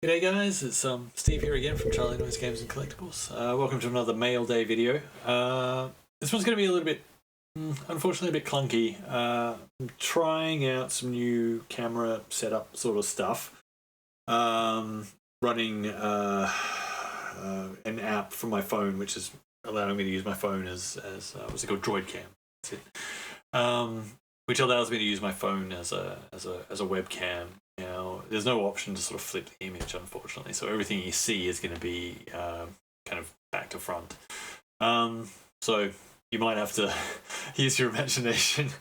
G'day guys, it's Steve here again from Charlie Noise Games and Collectibles. Welcome to another Mail Day video. This one's going to be a little bit, unfortunately, a bit clunky. I'm trying out some new camera setup sort of stuff. Running an app from my phone, which is allowing me to use my phone as what's it called, Droid Cam. That's it. Which allows me to use my phone as a webcam. Now, there's no option to sort of flip the image, unfortunately, so everything you see is going to be kind of back to front. So you might have to use your imagination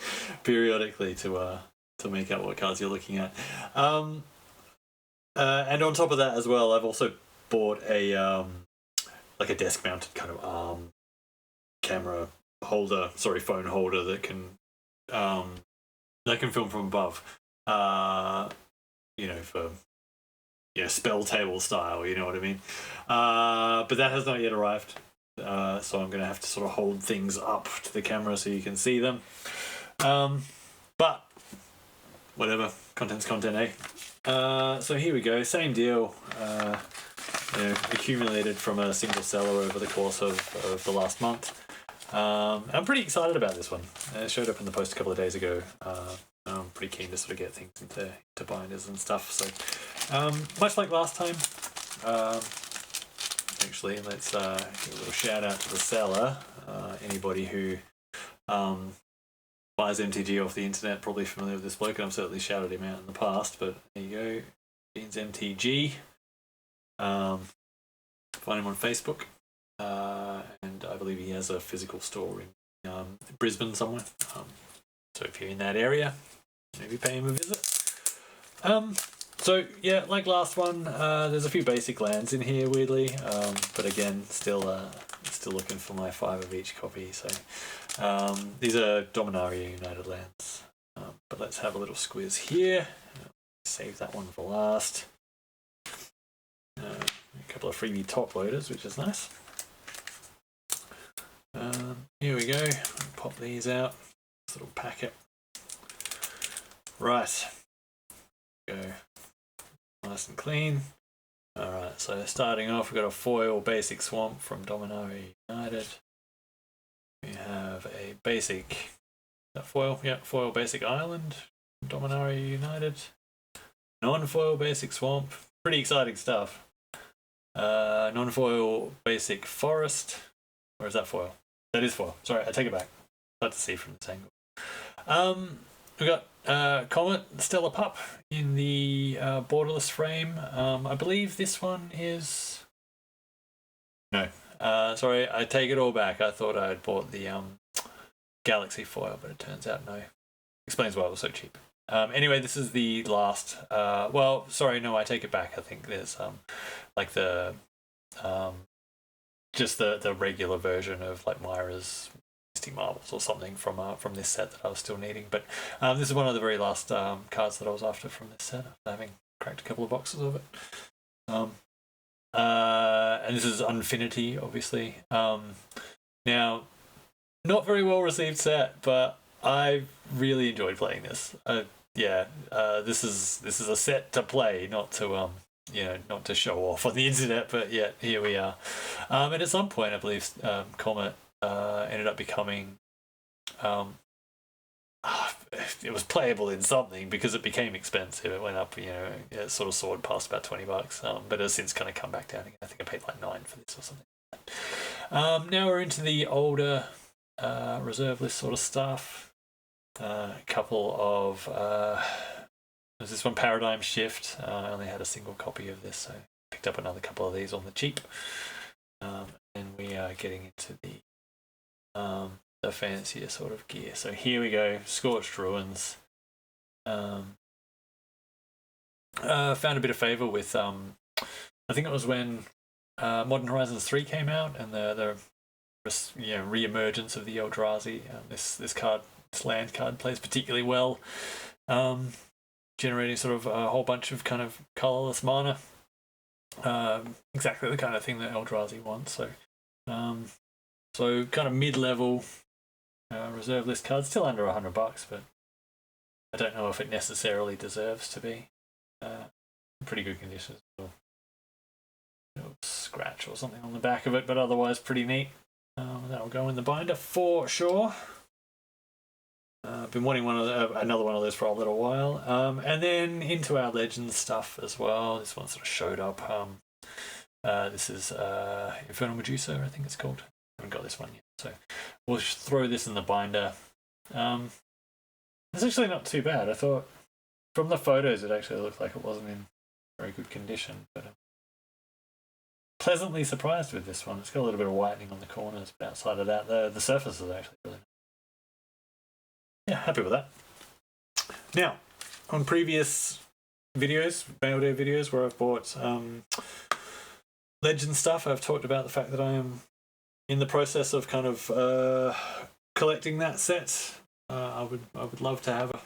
periodically to make out what cards you're looking at. And on top of that as well, I've also bought a like a desk-mounted kind of arm camera holder, phone holder that can film from above. For spell table style, you know what I mean? But that has not yet arrived, so I'm going to have to sort of hold things up to the camera so you can see them. But whatever, content's content, eh? So here we go, same deal. Accumulated from a single seller over the course of the last month. I'm pretty excited about this one. It showed up in the post a couple of days ago. I'm pretty keen to sort of get things into binders and stuff. So, much like last time, actually, let's give a little shout out to the seller. Anybody who buys MTG off the internet probably familiar with this bloke, and I've certainly shouted him out in the past. But there you go, Beans MTG. Find him on Facebook, and I believe he has a physical store in Brisbane somewhere. So if you're in that area, maybe pay him a visit. So yeah, like last one, there's a few basic lands in here, weirdly, but again, still looking for my 5 of each copy. So these are Dominaria United lands, but let's have a little squiz here. Save that one for last. A couple of freebie top loaders, which is nice. Here we go. Pop these out. This little packet. Right. Go nice and clean. Alright, so starting off, we've got a foil basic swamp from Dominaria United. We have a basic, is that foil? Yeah, foil basic island from Dominaria United. Non-foil basic swamp. Pretty exciting stuff. Non-foil basic forest. Or is that foil? That is foil. Sorry, I take it back. Hard to see from this angle. We've got Comet Stellar Pup in the borderless frame. I believe this one is... No. Sorry, I take it all back. I thought I had bought the Galaxy foil, but it turns out no. Explains why it was so cheap. Anyway, this is the last... well, sorry, no, I take it back. I think there's like the... just the regular version of like Myra's Mystic Marbles or something from this set that I was still needing. But this is one of the very last cards that I was after from this set, after having cracked a couple of boxes of it. And this is Unfinity, obviously. Now, not very well received set, but I really enjoyed playing this. This is a set to play, not to not to show off on the internet, but yeah, here we are. And at some point, I believe Comet ended up becoming it was playable in something because it became expensive. It went up, it sort of soared past about $20, but has since kind of come back down again. I think I paid like $9 for this or something. Now we're into the older reserve list sort of stuff. A couple of there's this one, Paradigm Shift. I only had a single copy of this, so I picked up another couple of these on the cheap. And we are getting into the fancier sort of gear. So here we go, Scorched Ruins. Found a bit of favour with, I think it was when Modern Horizons 3 came out, and the re-emergence of the Eldrazi. This land card plays particularly well. Generating sort of a whole bunch of kind of colourless mana. Exactly the kind of thing that Eldrazi wants. So kind of mid-level reserve list card, still under $100, but I don't know if it necessarily deserves to be. Pretty good condition as well. scratch or something on the back of it, but otherwise pretty neat. That'll go in the binder for sure. I've been wanting another one of those for a little while. And then into our Legends stuff as well. This one sort of showed up. This is Infernal Medusa, I think it's called. I haven't got this one yet, so we'll throw this in the binder. It's actually not too bad. I thought from the photos it actually looked like it wasn't in very good condition, but pleasantly surprised with this one. It's got a little bit of whitening on the corners, but outside of that, the surface is actually really nice. Yeah, happy with that. Now, on previous videos, Mailed Air videos, where I've bought Legend stuff, I've talked about the fact that I am in the process of kind of collecting that set. I would love to have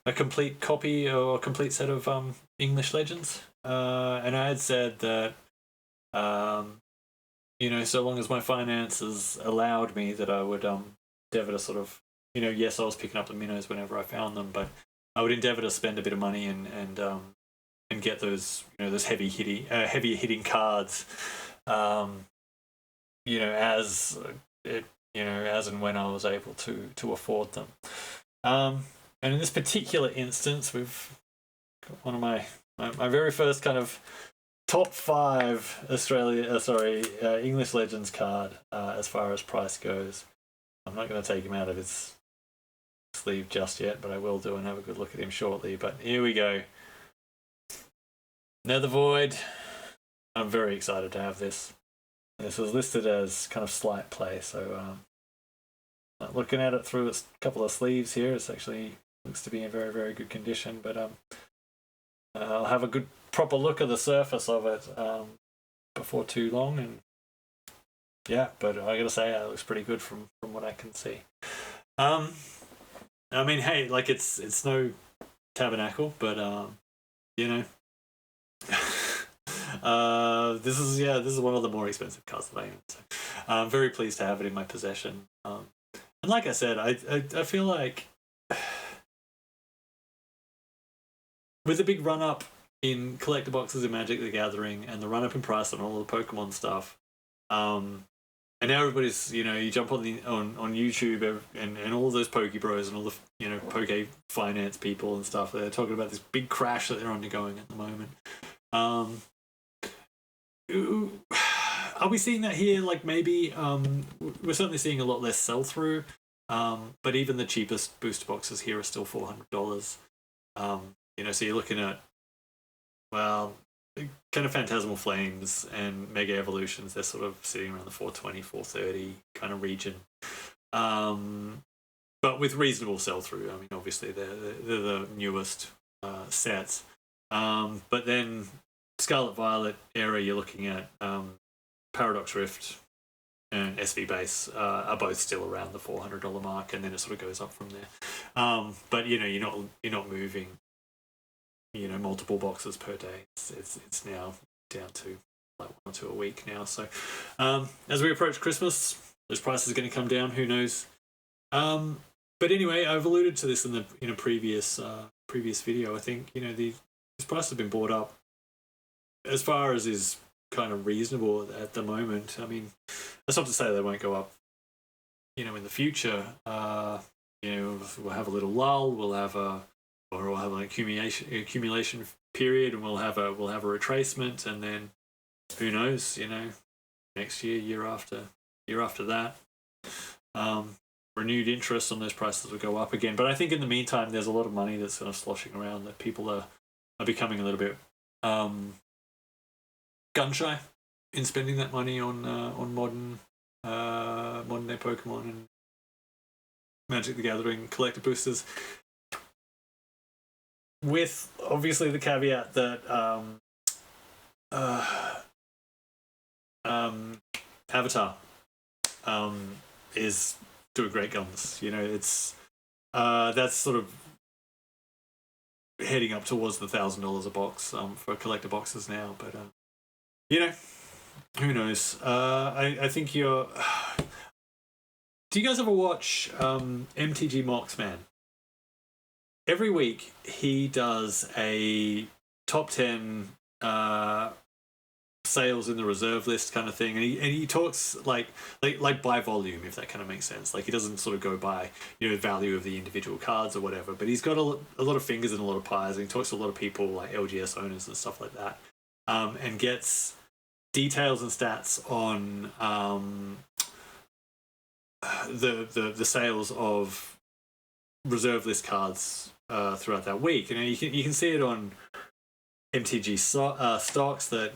a complete copy or a complete set of English Legends. And I had said that, so long as my finances allowed me, that I would endeavour to sort of, yes, I was picking up the minnows whenever I found them, but I would endeavour to spend a bit of money and get those, those heavier hitting cards, as and when I was able to afford them. And in this particular instance, we've got one of my very first kind of top 5 English Legends card as far as price goes. I'm not going to take him out of his sleeve just yet, but I will do and have a good look at him shortly. But here we go. Nether Void. I'm very excited to have this. This is listed as kind of slight play, so looking at it through its couple of sleeves here, it's actually looks to be in very, very good condition. But I'll have a good proper look at the surface of it before too long, and yeah, but I gotta say it looks pretty good from what I can see. I mean, hey, like it's no Tabernacle, but this is one of the more expensive cards that I own. So I'm very pleased to have it in my possession. And like I said, I feel like with the big run up in collector boxes in Magic the Gathering and the run up in price on all the Pokemon stuff, and now everybody's, you jump on YouTube and all those Poke Bros and all the Poke finance people and stuff. They're talking about this big crash that they're undergoing at the moment. Are we seeing that here? Like maybe we're certainly seeing a lot less sell through. But even the cheapest booster boxes here are still $400. So you're looking at kind of Phantasmal Flames and Mega Evolutions. They're sort of sitting around the 420, 430 kind of region. But with reasonable sell through. I mean, obviously they're the newest sets. But then Scarlet Violet era, you're looking at Paradox Rift and SV Base are both still around the $400 mark, and then it sort of goes up from there. But you're not moving multiple boxes per day. It's now down to like 1 or 2 a week now. So as we approach Christmas, those prices are going to come down. Who knows? But anyway, I've alluded to this in a previous video. I think these prices have been bought up as far as is kind of reasonable at the moment. I mean, that's not to say they won't go up in the future. We'll have a little lull, we'll have an accumulation period, and we'll have a retracement, and then who knows, next year after that, renewed interest on those prices will go up again. But I think in the meantime, there's a lot of money that's kind of sloshing around that people are becoming a little bit gun shy in spending that money on modern day Pokemon and Magic the Gathering collector boosters, with obviously the caveat that Avatar is doing great guns. It's that's sort of heading up towards the $1,000 a box for collector boxes now, but who knows? I think you're. Do you guys ever watch MTG Moxman? Every week he does a top 10 sort sales in the reserve list kind of thing, and he talks like by volume, if that kind of makes sense. Like he doesn't sort of go by the value of the individual cards or whatever, but he's got a lot of fingers in a lot of pies, and he talks to a lot of people like LGS owners and stuff like that, and gets details and stats on the sales of reserve list cards throughout that week. And you can see it on MTG stocks that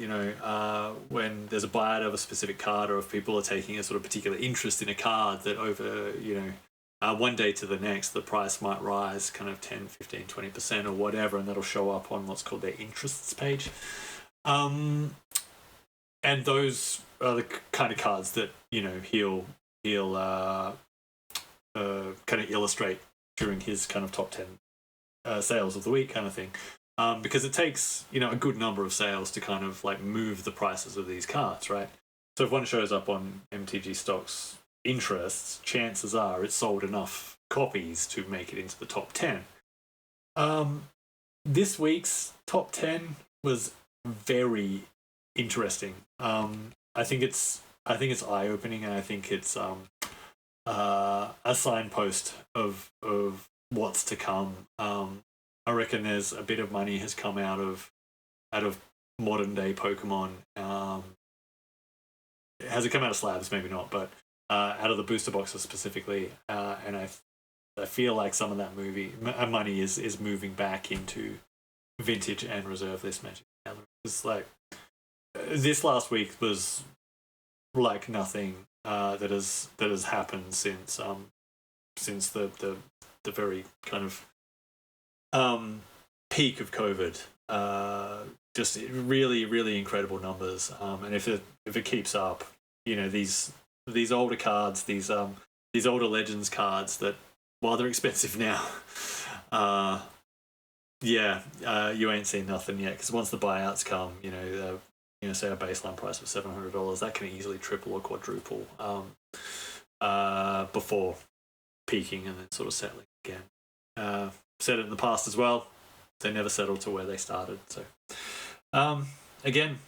when there's a buyout of a specific card, or if people are taking a sort of particular interest in a card, that over one day to the next the price might rise kind of 10, 15, 20% or whatever, and that'll show up on what's called their interests page. And those are the kind of cards that he'll kind of illustrate during his kind of top 10 sales of the week kind of thing. Because it takes a good number of sales to kind of like move the prices of these cards, right? So if one shows up on MTG stocks interests, chances are it's sold enough copies to make it into the top 10. This week's top 10 was very interesting. I think it's eye-opening, and I think it's a signpost of what's to come. I reckon there's a bit of money has come out of modern day Pokemon. Has it come out of slabs? Maybe not, but out of the booster boxes specifically. And I feel like some of that money is moving back into vintage and reserve list Magic. It's like this last week was like nothing that has happened since the very kind of peak of COVID. Just really, really incredible numbers. And if it keeps up, these older cards, these older Legends cards that, while they're expensive now, you ain't seen nothing yet. Because once the buyouts come, say a baseline price of $700, that can easily triple or quadruple before peaking and then sort of settling again. Said it in the past as well. They never settled to where they started. So, again,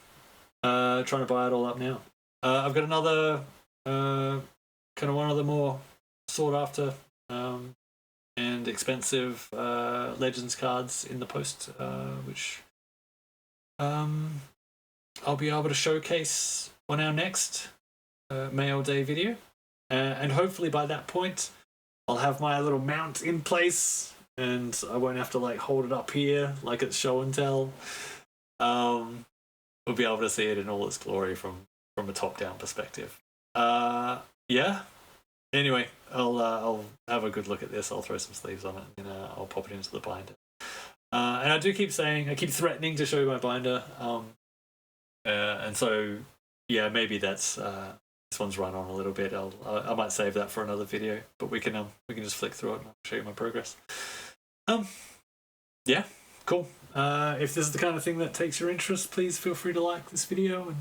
trying to buy it all up now. I've got another kind of one of the more sought after and expensive Legends cards in the post, which I'll be able to showcase on our next Mail Day video, and hopefully by that point I'll have my little mount in place, and I won't have to like hold it up here like it's show and tell. We'll be able to see it in all its glory from a top-down perspective. Yeah. Anyway, I'll have a good look at this. I'll throw some sleeves on it, and I'll pop it into the binder. And I keep threatening to show you my binder. And so, yeah, maybe that's this one's run on a little bit. I might save that for another video, but we can just flick through it and I'll show you my progress. Yeah, cool. If this is the kind of thing that takes your interest, please feel free to like this video.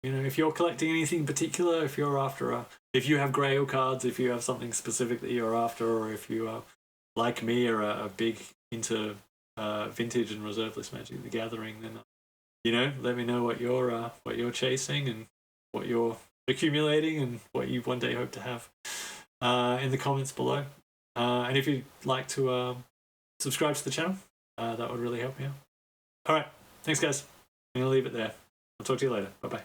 And if you're collecting anything in particular, if you're after if you have Grail cards, if you have something specific that you're after, or if you like me are a big into vintage and reserve list Magic the Gathering, then let me know what you're chasing and what you're accumulating and what you one day hope to have in the comments below. And if you'd like to subscribe to the channel, that would really help me out. All right, thanks guys. I'm gonna leave it there. I'll talk to you later. Bye bye.